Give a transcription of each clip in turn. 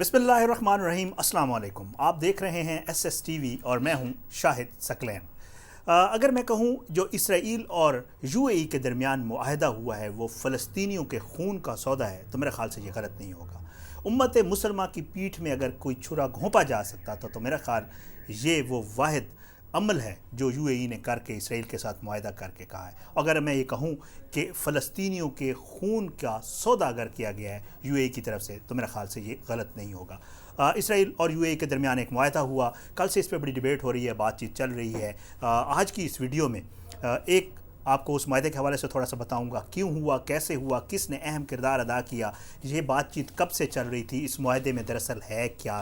بسم اللہ الرحمن الرحیم۔ السلام علیکم، آپ دیکھ رہے ہیں ایس ایس ٹی وی اور میں ہوں شاہد سقلین۔ اگر میں کہوں جو اسرائیل اور یو اے ای کے درمیان معاہدہ ہوا ہے وہ فلسطینیوں کے خون کا سودا ہے تو میرے خیال سے یہ غلط نہیں ہوگا۔ امت مسلمہ کی پیٹھ میں اگر کوئی چھرا گھونپا جا سکتا تھا تو میرا خیال یہ وہ واحد عمل ہے جو یو اے ای نے کر کے اسرائیل کے ساتھ معاہدہ کر کے کہا ہے۔ اگر میں یہ کہوں کہ فلسطینیوں کے خون کا سودا اگر کیا گیا ہے یو اے ای کی طرف سے تو میرے خیال سے یہ غلط نہیں ہوگا۔ اسرائیل اور یو اے ای کے درمیان ایک معاہدہ ہوا، کل سے اس پہ بڑی ڈیبیٹ ہو رہی ہے، بات چیت چل رہی ہے۔ آج کی اس ویڈیو میں ایک آپ کو اس معاہدے کے حوالے سے تھوڑا سا بتاؤں گا کیوں ہوا، کیسے ہوا، کس نے اہم کردار ادا کیا، یہ بات چیت کب سے چل رہی تھی، اس معاہدے میں دراصل ہے کیا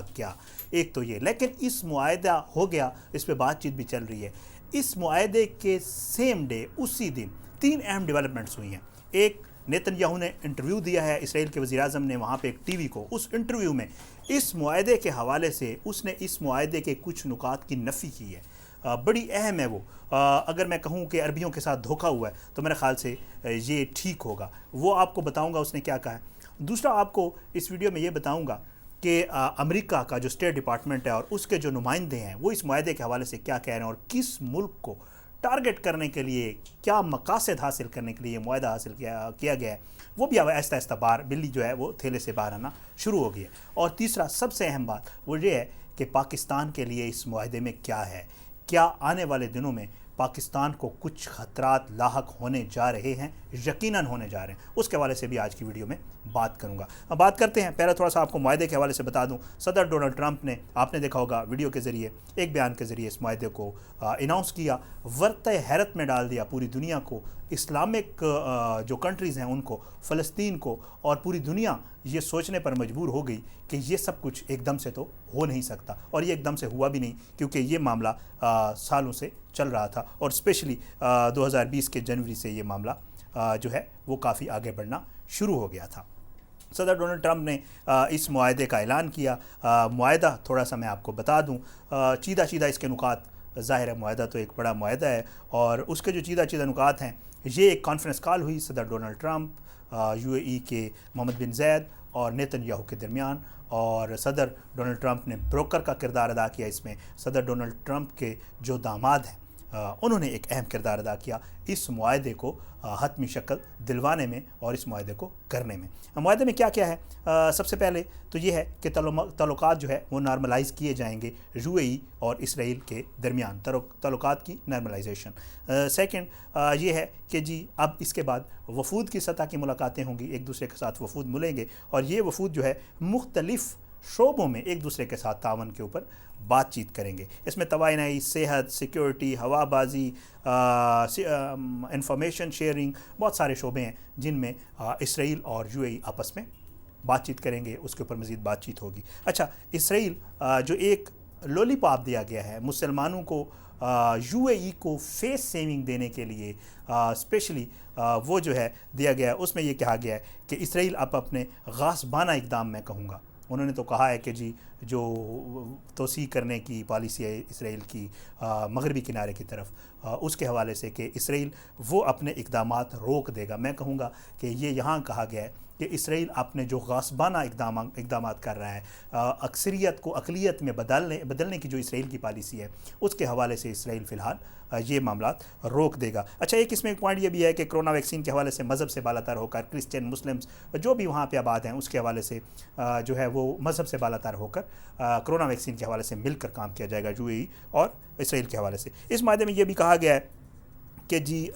ایک تو یہ، لیکن اس معاہدہ ہو گیا، اس پہ بات چیت بھی چل رہی ہے۔ اس معاہدے کے سیم ڈے اسی دن تین اہم ڈیولپمنٹس ہوئی ہیں۔ ایک، نیتن یاہو نے انٹرویو دیا ہے اسرائیل کے وزیر اعظم نے وہاں پہ ایک ٹی وی کو، اس انٹرویو میں اس معاہدے کے حوالے سے اس نے اس معاہدے کے کچھ نکات کی نفی کی ہے، بڑی اہم ہے وہ۔ اگر میں کہوں کہ عربیوں کے ساتھ دھوکہ ہوا ہے تو میرے خیال سے یہ ٹھیک ہوگا، وہ آپ کو بتاؤں گا اس نے کیا کہا ہے۔ دوسرا، آپ کو اس ویڈیو میں یہ بتاؤں گا کہ امریکہ کا جو اسٹیٹ ڈپارٹمنٹ ہے اور اس کے جو نمائندے ہیں وہ اس معاہدے کے حوالے سے کیا کہہ رہے ہیں اور کس ملک کو ٹارگٹ کرنے کے لیے، کیا مقاصد حاصل کرنے کے لیے معاہدہ حاصل کیا گیا ہے، وہ بھی آہستہ آہستہ بلی جو ہے وہ تھیلے سے باہر آنا شروع ہو گئی ہے۔ اور تیسرا سب سے اہم بات وہ یہ ہے کہ پاکستان کے لیے اس معاہدے میں کیا ہے، کیا آنے والے دنوں میں پاکستان کو کچھ خطرات لاحق ہونے جا رہے ہیں، یقیناً ہونے جا رہے ہیں، اس کے حوالے سے بھی آج کی ویڈیو میں بات کروں گا۔ اب بات کرتے ہیں، پہلے تھوڑا سا آپ کو معاہدے کے حوالے سے بتا دوں۔ صدر ڈونلڈ ٹرمپ نے، آپ نے دیکھا ہوگا ویڈیو کے ذریعے، ایک بیان کے ذریعے اس معاہدے کو اناؤنس کیا، ورطہ حیرت میں ڈال دیا پوری دنیا کو، اسلامک جو کنٹریز ہیں ان کو، فلسطین کو، اور پوری دنیا یہ سوچنے پر مجبور ہو گئی کہ یہ سب کچھ ایک دم سے تو ہو نہیں سکتا، اور یہ ایک دم سے ہوا بھی نہیں کیونکہ یہ معاملہ سالوں سے چل رہا تھا، اور اسپیشلی 2020 کے جنوری سے یہ معاملہ جو ہے وہ کافی آگے بڑھنا شروع ہو گیا تھا۔ صدر ڈونلڈ ٹرمپ نے اس معاہدے کا اعلان کیا۔ معاہدہ تھوڑا سا میں آپ کو بتا دوں، چیدہ اس کے نکات، ظاہر ہے معاہدہ تو ایک بڑا معاہدہ ہے اور اس کے جو چیدہ نکات ہیں، یہ ایک کانفرنس کال ہوئی صدر ڈونلڈ ٹرمپ، یو اے ای کے محمد بن زید اور نیتن یاہو کے درمیان، اور صدر ڈونلڈ ٹرمپ نے بروکر کا کردار ادا کیا اس میں۔ صدر ڈونلڈ ٹرمپ کے جو داماد ہیں انہوں نے ایک اہم کردار ادا کیا اس معاہدے کو حتمی شکل دلوانے میں اور اس معاہدے کو کرنے میں۔ معاہدے میں کیا ہے، سب سے پہلے تو یہ ہے کہ تعلقات جو ہے وہ نارملائز کیے جائیں گے یو اے ای اور اسرائیل کے درمیان، تعلقات کی نارملائزیشن۔ سیکنڈ یہ ہے کہ جی اب اس کے بعد وفود کی سطح کی ملاقاتیں ہوں گی، ایک دوسرے کے ساتھ وفود ملیں گے اور یہ وفود جو ہے مختلف شعبوں میں ایک دوسرے کے ساتھ تعاون کے اوپر بات چیت کریں گے۔ اس میں توانائی، صحت، سیکیورٹی، ہوا بازی، انفارمیشن شیئرنگ، بہت سارے شعبے ہیں جن میں اسرائیل اور یو اے ای آپس میں بات چیت کریں گے، اس کے اوپر مزید بات چیت ہوگی۔ اچھا، اسرائیل جو ایک لولی پاپ دیا گیا ہے مسلمانوں کو، یو اے ای کو فیس سیونگ دینے کے لیے اسپیشلی وہ جو ہے دیا گیا ہے، اس میں یہ کہا گیا ہے کہ اسرائیل اب اپنے غاصبانہ اقدام میں کہوں گا، انہوں نے تو کہا ہے کہ جی جو توسیع کرنے کی پالیسی ہے اسرائیل کی مغربی کنارے کی طرف، اس کے حوالے سے کہ اسرائیل وہ اپنے اقدامات روک دے گا۔ میں کہوں گا کہ یہ یہاں کہا گیا ہے کہ اسرائیل اپنے جو غاصبانہ اقدامات کر رہا ہے، اکثریت کو اقلیت میں بدلنے کی جو اسرائیل کی پالیسی ہے، اس کے حوالے سے اسرائیل فی الحال یہ معاملات روک دے گا۔ اچھا، ایک اس میں پوائنٹ یہ بھی ہے کہ کرونا ویکسین کے حوالے سے مذہب سے بالا تر ہو کر کرسچن، مسلمز جو بھی وہاں پہ آباد ہیں اس کے حوالے سے جو ہے وہ مذہب سے بالا تر ہو کر کرونا ویکسین کے حوالے سے مل کر کام کیا جائے گا یو اے ای اور اسرائیل کے حوالے سے۔ اس معاہدے میں یہ بھی کہا گیا ہے کہ جی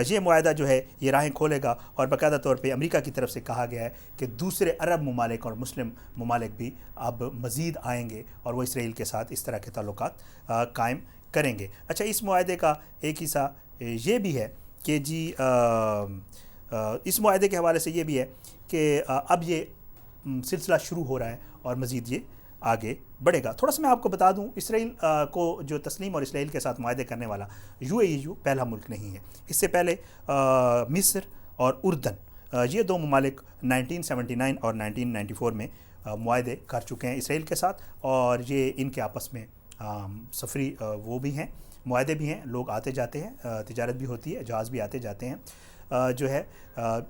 یہ معاہدہ جو ہے یہ راہیں کھولے گا، اور باقاعدہ طور پہ امریکہ کی طرف سے کہا گیا ہے کہ دوسرے عرب ممالک اور مسلم ممالک بھی اب مزید آئیں گے اور وہ اسرائیل کے ساتھ اس طرح کے تعلقات قائم کریں گے۔ اچھا، اس معاہدے کا ایک حصہ یہ بھی ہے کہ جی اس معاہدے کے حوالے سے یہ بھی ہے کہ اب یہ سلسلہ شروع ہو رہا ہے اور مزید یہ آگے بڑھے گا۔ تھوڑا سا میں آپ کو بتا دوں، اسرائیل کو جو تسلیم اور اسرائیل کے ساتھ معاہدے کرنے والا یو اے ای پہلا ملک نہیں ہے۔ اس سے پہلے مصر اور اردن، یہ دو ممالک 1979 اور 1994 میں معاہدے کر چکے ہیں اسرائیل کے ساتھ، اور یہ ان کے آپس میں سفری وہ بھی ہیں، معاہدے بھی ہیں، لوگ آتے جاتے ہیں، تجارت بھی ہوتی ہے، جہاز بھی آتے جاتے ہیں۔ جو ہے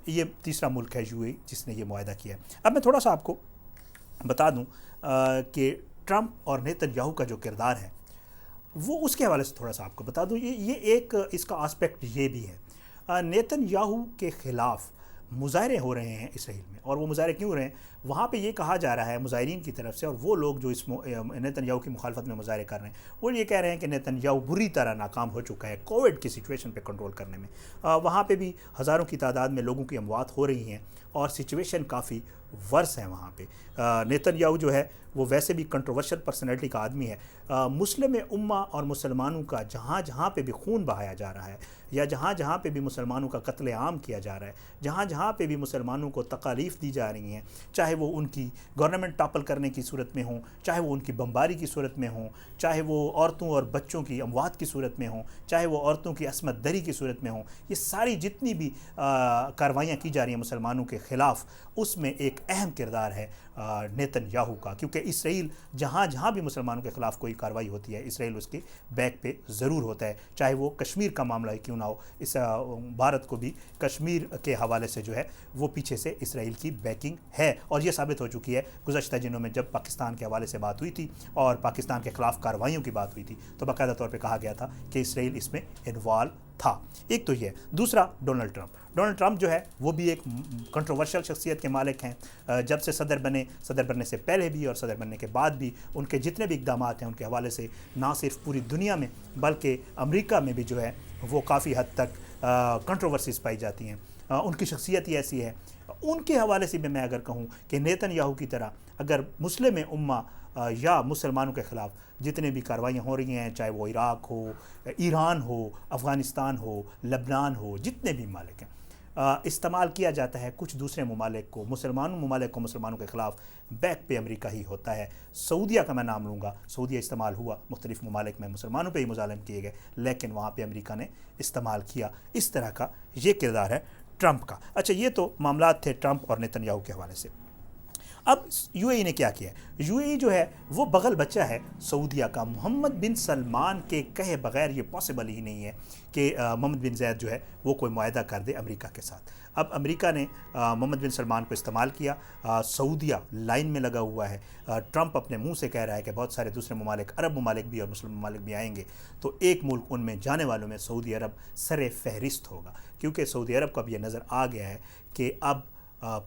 یہ تیسرا ملک ہے یو اے ای جس نے یہ معاہدہ کیا ہے۔ اب میں تھوڑا سا آپ کو بتا دوں کہ ٹرمپ اور نیتن یاہو کا جو کردار ہے وہ اس کے حوالے سے تھوڑا سا آپ کو بتا دوں. یہ ایک اس کا آسپیکٹ یہ بھی ہے. نیتن یاہو کے خلاف مظاہرے ہو رہے ہیں اسرائیل میں, اور وہ مظاہرے کیوں ہو رہے ہیں؟ وہاں پہ یہ کہا جا رہا ہے مظاہرین کی طرف سے, اور وہ لوگ جو اس نیتن یاہو کی مخالفت میں مظاہرے کر رہے ہیں وہ یہ کہہ رہے ہیں کہ نیتن یاہو بری طرح ناکام ہو چکا ہے کووڈ کی سچویشن پہ کنٹرول کرنے میں. وہاں پہ بھی ہزاروں کی تعداد میں لوگوں کی اموات ہو رہی ہیں اور سچویشن کافی ورس ہے وہاں پہ. نیتن یاہو جو ہے وہ ویسے بھی کنٹروورشل پرسنالٹی کا آدمی ہے. مسلم امہ اور مسلمانوں کا جہاں جہاں پہ بھی خون بہایا جا رہا ہے, یا جہاں جہاں پہ بھی مسلمانوں کا قتل عام کیا جا رہا ہے, جہاں جہاں پہ بھی مسلمانوں کو تکالیف دی جا رہی ہیں, چاہے وہ ان کی گورنمنٹ ٹاپل کرنے کی صورت میں ہوں, چاہے وہ ان کی بمباری کی صورت میں ہوں, چاہے وہ عورتوں اور بچوں کی اموات کی صورت میں ہوں, چاہے وہ عورتوں کی عصمت دری کی صورت میں ہوں, یہ ساری جتنی بھی کاروائیاں کی جا رہی ہیں مسلمانوں کے خلاف, اس میں ایک اہم کردار ہے نیتن یاہو کا. کیونکہ اسرائیل جہاں جہاں بھی مسلمانوں کے خلاف کوئی کارروائی ہوتی ہے اسرائیل اس کے بیک پہ ضرور ہوتا ہے, چاہے وہ کشمیر کا معاملہ کیوں نہ ہو. اس بھارت کو بھی کشمیر کے حوالے سے جو ہے وہ پیچھے سے اسرائیل کی بیکنگ ہے, اور یہ ثابت ہو چکی ہے گزشتہ دنوں میں. جب پاکستان کے حوالے سے بات ہوئی تھی اور پاکستان کے خلاف کارروائیوں کی بات ہوئی تھی تو باقاعدہ طور پہ کہا گیا تھا کہ اسرائیل اس میں انوالو تھا. ایک تو یہ. دوسرا, ڈونلڈ ٹرمپ جو ہے وہ بھی ایک کنٹروورشل شخصیت کے مالک ہیں. جب سے صدر بننے سے پہلے بھی اور صدر بننے کے بعد بھی ان کے جتنے بھی اقدامات ہیں ان کے حوالے سے نہ صرف پوری دنیا میں بلکہ امریکہ میں بھی جو ہے وہ کافی حد تک کنٹروورسیز پائی جاتی ہیں. ان کی شخصیت ہی ایسی ہے. ان کے حوالے سے بھی میں اگر کہوں کہ نیتن یاہو کی طرح اگر مسلم امہ یا مسلمانوں کے خلاف جتنے بھی کارروائیاں ہو رہی ہیں, چاہے وہ عراق ہو, ایران ہو, افغانستان ہو, لبنان ہو, جتنے بھی ممالک ہیں, استعمال کیا جاتا ہے کچھ دوسرے ممالک کو, مسلمانوں کے خلاف بیک پہ امریکہ ہی ہوتا ہے. سعودیہ کا میں نام لوں گا, سعودیہ استعمال ہوا, مختلف ممالک میں مسلمانوں پہ ہی مظالم کیے گئے, لیکن وہاں پہ امریکہ نے استعمال کیا. اس طرح کا یہ کردار ہے ٹرمپ کا. اچھا, یہ تو معاملات تھے ٹرمپ اور نیتن یاہو کے حوالے سے. اب یو اے ای نے کیا کیا ہے؟ یو اے ای جو ہے وہ بغل بچہ ہے سعودیہ کا. محمد بن سلمان کے کہے بغیر یہ پاسبل ہی نہیں ہے کہ محمد بن زید جو ہے وہ کوئی معاہدہ کر دے امریکہ کے ساتھ. اب امریکہ نے محمد بن سلمان کو استعمال کیا. سعودیہ لائن میں لگا ہوا ہے. ٹرمپ اپنے منہ سے کہہ رہا ہے کہ بہت سارے دوسرے ممالک, عرب ممالک بھی اور مسلم ممالک بھی آئیں گے, تو ایک ملک ان میں جانے والوں میں سعودی عرب سر فہرست ہوگا. کیونکہ سعودی عرب کو اب یہ نظر آ گیا ہے کہ اب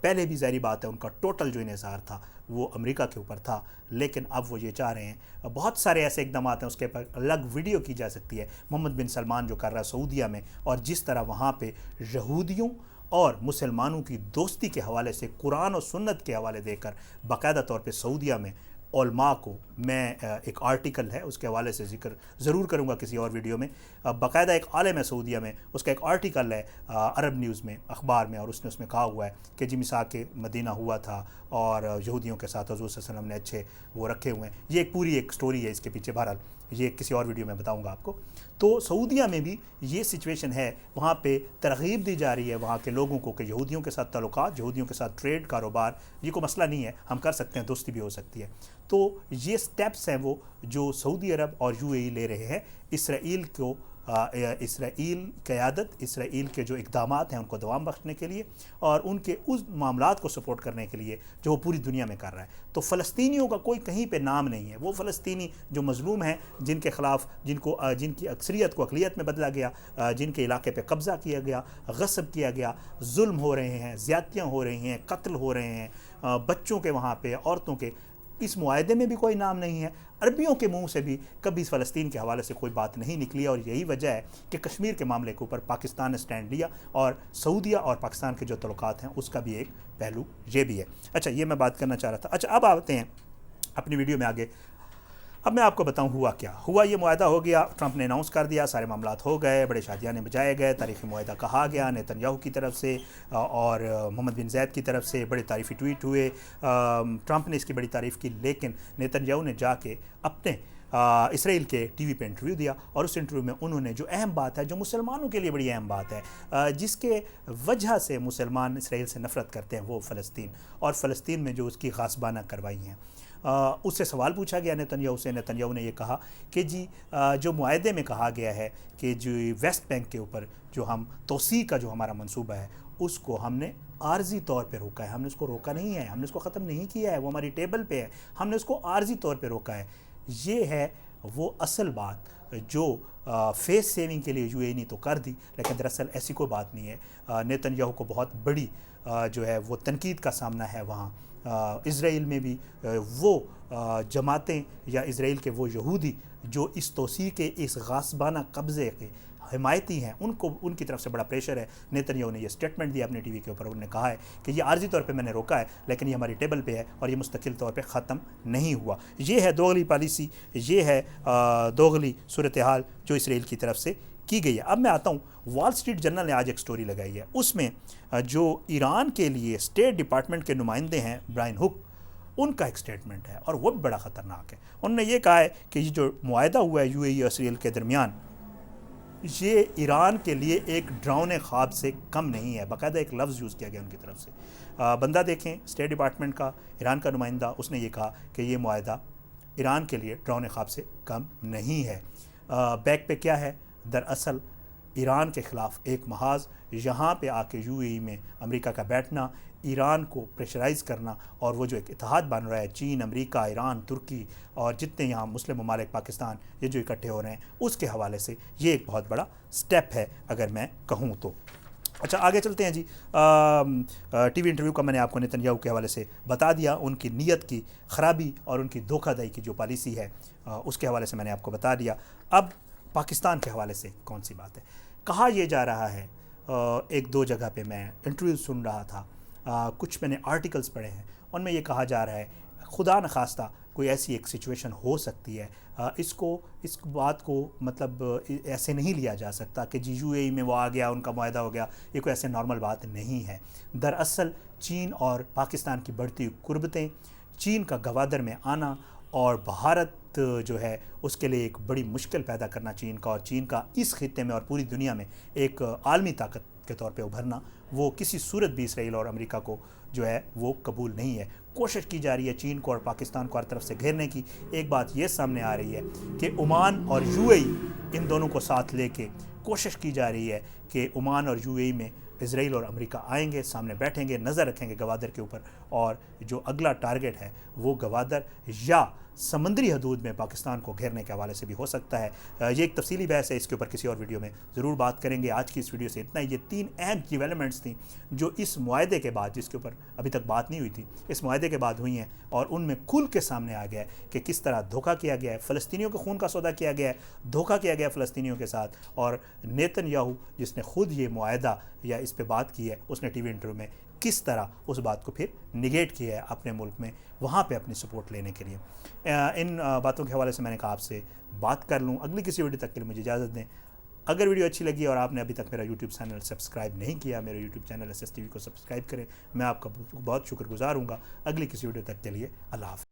پہلے بھی ظاہری بات ہے ان کا ٹوٹل جو انحصار تھا وہ امریکہ کے اوپر تھا, لیکن اب وہ یہ چاہ رہے ہیں. بہت سارے ایسے اقدامات ہیں, اس کے پر الگ ویڈیو کی جا سکتی ہے, محمد بن سلمان جو کر رہا ہے سعودیہ میں, اور جس طرح وہاں پہ یہودیوں اور مسلمانوں کی دوستی کے حوالے سے قرآن و سنت کے حوالے دے کر باقاعدہ طور پہ سعودیہ میں علماء کو, میں ایک آرٹیکل ہے اس کے حوالے سے ذکر ضرور کروں گا کسی اور ویڈیو میں, باقاعدہ ایک عالم ہے سعودیہ میں, اس کا ایک آرٹیکل ہے عرب نیوز میں, اخبار میں, اور اس میں کہا ہوا ہے کہ جی میثاق مدینہ ہوا تھا اور یہودیوں کے ساتھ حضور صلی اللہ علیہ وسلم نے اچھے وہ رکھے ہوئے ہیں. یہ ایک پوری ایک سٹوری ہے اس کے پیچھے, بہرحال یہ کسی اور ویڈیو میں بتاؤں گا آپ کو. تو سعودیہ میں بھی یہ سچویشن ہے, وہاں پہ ترغیب دی جا رہی ہے وہاں کے لوگوں کو کہ یہودیوں کے ساتھ تعلقات, یہودیوں کے ساتھ ٹریڈ, کاروبار, یہ کوئی مسئلہ نہیں ہے, ہم کر سکتے ہیں, دوستی بھی ہو سکتی ہے. تو یہ سٹیپس ہیں وہ جو سعودی عرب اور یو اے ای لے رہے ہیں اسرائیل کو, اسرائیل قیادت, اسرائیل کے جو اقدامات ہیں ان کو دوام بخشنے کے لیے اور ان کے اس معاملات کو سپورٹ کرنے کے لیے جو وہ پوری دنیا میں کر رہا ہے. تو فلسطینیوں کا کوئی کہیں پہ نام نہیں ہے. وہ فلسطینی جو مظلوم ہیں, جن کے خلاف جن کی اکثریت کو اقلیت میں بدلا گیا, جن کے علاقے پہ قبضہ کیا گیا, غصب کیا گیا, ظلم ہو رہے ہیں, زیادتیاں ہو رہی ہیں, قتل ہو رہے ہیں بچوں کے, وہاں پہ عورتوں کے, اس معاہدے میں بھی کوئی نام نہیں ہے. عربیوں کے منہ سے بھی کبھی فلسطین کے حوالے سے کوئی بات نہیں نکلی, اور یہی وجہ ہے کہ کشمیر کے معاملے کے اوپر پاکستان نے سٹینڈ لیا, اور سعودیہ اور پاکستان کے جو تعلقات ہیں اس کا بھی ایک پہلو یہ بھی ہے. اچھا, یہ میں بات کرنا چاہ رہا تھا. اچھا, اب آتے ہیں اپنی ویڈیو میں آگے. اب میں آپ کو بتاؤں ہوا کیا ہوا. یہ معاہدہ ہو گیا, ٹرمپ نے اناؤنس کر دیا, سارے معاملات ہو گئے, بڑے شادیاں نے بجائے گئے, تاریخی معاہدہ کہا گیا نیتن یاہو کی طرف سے اور محمد بن زید کی طرف سے, بڑے تعریفی ٹویٹ ہوئے. ٹرمپ نے اس کی بڑی تعریف کی, لیکن نیتن یاہو نے جا کے اپنے اسرائیل کے ٹی وی پہ انٹرویو دیا, اور اس انٹرویو میں انہوں نے جو اہم بات ہے, جو مسلمانوں کے لیے بڑی اہم بات ہے, جس کے وجہ سے مسلمان اسرائیل سے نفرت کرتے ہیں, وہ فلسطین, اور فلسطین میں جو اس کی غاصبانہ کارروائی ہیں, اس سے سوال پوچھا گیا نیتن یاہو سے. نیتن یاہو نے یہ کہا کہ جی جو معاہدے میں کہا گیا ہے کہ جو ویسٹ بینک کے اوپر جو ہم توسیع کا جو ہمارا منصوبہ ہے اس کو ہم نے عارضی طور پہ روکا ہے، ہم نے اس کو روکا نہیں ہے، ہم نے اس کو ختم نہیں کیا ہے، وہ ہماری ٹیبل پہ ہے، ہم نے اس کو عارضی طور پہ روکا ہے۔ یہ ہے وہ اصل بات جو فیس سیونگ کے لیے یو اے نے تو کر دی، لیکن دراصل ایسی کوئی بات نہیں ہے۔ نیتن یاہو کو بہت بڑی جو ہے وہ تنقید کا سامنا ہے وہاں اسرائیل میں بھی۔ وہ جماعتیں یا اسرائیل کے وہ یہودی جو اس توسیع کے اس غاصبانہ قبضے کے حمایتی ہیں، ان کی طرف سے بڑا پریشر ہے۔ نیتن یاہو نے یہ سٹیٹمنٹ دیا اپنے ٹی وی کے اوپر، انہوں نے کہا ہے کہ یہ عارضی طور پہ میں نے روکا ہے، لیکن یہ ہماری ٹیبل پہ ہے اور یہ مستقل طور پہ ختم نہیں ہوا۔ یہ ہے دوغلی پالیسی، یہ ہے دوغلی صورتحال جو اسرائیل کی طرف سے کی گئی ہے۔ اب میں آتا ہوں، وال اسٹریٹ جرنل نے آج ایک سٹوری لگائی ہے، اس میں جو ایران کے لیے اسٹیٹ ڈپارٹمنٹ کے نمائندے ہیں برائن ہک، ان کا ایک سٹیٹمنٹ ہے اور وہ بھی بڑا خطرناک ہے۔ انہوں نے یہ کہا ہے کہ یہ جو معاہدہ ہوا ہے یو اے ای اور اسرائیل کے درمیان، یہ ایران کے لیے ایک ڈراؤنے خواب سے کم نہیں ہے۔ باقاعدہ ایک لفظ یوز کیا گیا ان کی طرف سے۔ بندہ دیکھیں اسٹیٹ ڈپارٹمنٹ کا، ایران کا نمائندہ، اس نے یہ کہا کہ یہ معاہدہ ایران کے لیے ڈراؤنے خواب سے کم نہیں ہے۔ بیک پہ کیا ہے؟ دراصل ایران کے خلاف ایک محاذ، یہاں پہ آ کے یو اے ای میں امریکہ کا بیٹھنا، ایران کو پریشرائز کرنا، اور وہ جو ایک اتحاد بن رہا ہے چین، امریکہ، ایران، ترکی اور جتنے یہاں مسلم ممالک، پاکستان، یہ جو اکٹھے ہو رہے ہیں، اس کے حوالے سے یہ ایک بہت بڑا سٹیپ ہے اگر میں کہوں تو۔ اچھا آگے چلتے ہیں جی۔ ٹی وی انٹرویو کا میں نے آپ کو نیتن یاہو کے حوالے سے بتا دیا، ان کی نیت کی خرابی اور ان کی دھوکہ دہی کی جو پالیسی ہے اس کے حوالے سے میں نے آپ کو بتا دیا۔ اب پاکستان کے حوالے سے کون سی بات ہے؟ کہا یہ جا رہا ہے، ایک دو جگہ پہ میں انٹرویو سن رہا تھا، کچھ میں نے آرٹیکلز پڑھے ہیں، ان میں یہ کہا جا رہا ہے خدا نخواستہ کوئی ایسی ایک سچویشن ہو سکتی ہے، اس بات کو مطلب ایسے نہیں لیا جا سکتا کہ جی یو اے ای میں وہ آ گیا، ان کا معاہدہ ہو گیا، یہ کوئی ایسے نارمل بات نہیں ہے۔ دراصل چین اور پاکستان کی بڑھتی قربتیں، چین کا گوادر میں آنا اور بھارت جو ہے اس کے لیے ایک بڑی مشکل پیدا کرنا چین کا، اور چین کا اس خطے میں اور پوری دنیا میں ایک عالمی طاقت کے طور پہ ابھرنا، وہ کسی صورت بھی اسرائیل اور امریکہ کو جو ہے وہ قبول نہیں ہے۔ کوشش کی جا رہی ہے چین کو اور پاکستان کو ہر طرف سے گھیرنے کی۔ ایک بات یہ سامنے آ رہی ہے کہ عمان اور یو اے ای، ان دونوں کو ساتھ لے کے کوشش کی جا رہی ہے کہ عمان اور یو اے ای میں اسرائیل اور امریکہ آئیں گے، سامنے بیٹھیں گے، نظر رکھیں گے گوادر کے اوپر، اور جو اگلا ٹارگٹ ہے وہ گوادر یا سمندری حدود میں پاکستان کو گھیرنے کے حوالے سے بھی ہو سکتا ہے۔ یہ ایک تفصیلی بحث ہے، اس کے اوپر کسی اور ویڈیو میں ضرور بات کریں گے۔ آج کی اس ویڈیو سے اتنا ہی۔ یہ 3 اہم ڈیولپمنٹس تھیں جو اس معاہدے کے بعد، جس کے اوپر ابھی تک بات نہیں ہوئی تھی، اس معاہدے کے بعد ہوئی ہیں، اور ان میں کھل کے سامنے آ گیا ہے کہ کس طرح دھوکہ کیا گیا ہے، فلسطینیوں کے خون کا سودا کیا گیا ہے، دھوکہ کیا گیا ہے فلسطینیوں کے ساتھ۔ اور نیتن یاہو جس نے خود یہ معاہدہ یا اس پہ بات کی ہے، اس نے ٹی وی انٹرویو میں کس طرح اس بات کو پھر نگیٹ کیا ہے اپنے ملک میں، وہاں پہ اپنی سپورٹ لینے کے لیے۔ ان باتوں کے حوالے سے میں نے کہا آپ سے بات کر لوں۔ اگلی کسی ویڈیو تک کے لیے مجھے اجازت دیں۔ اگر ویڈیو اچھی لگی اور آپ نے ابھی تک میرا یوٹیوب چینل سبسکرائب نہیں کیا، میرے یوٹیوب چینل SSTV کو سبسکرائب کریں، میں آپ کا بہت شکر گزار ہوں گا۔ اگلی کسی ویڈیو تک کے لیے اللہ حافظ۔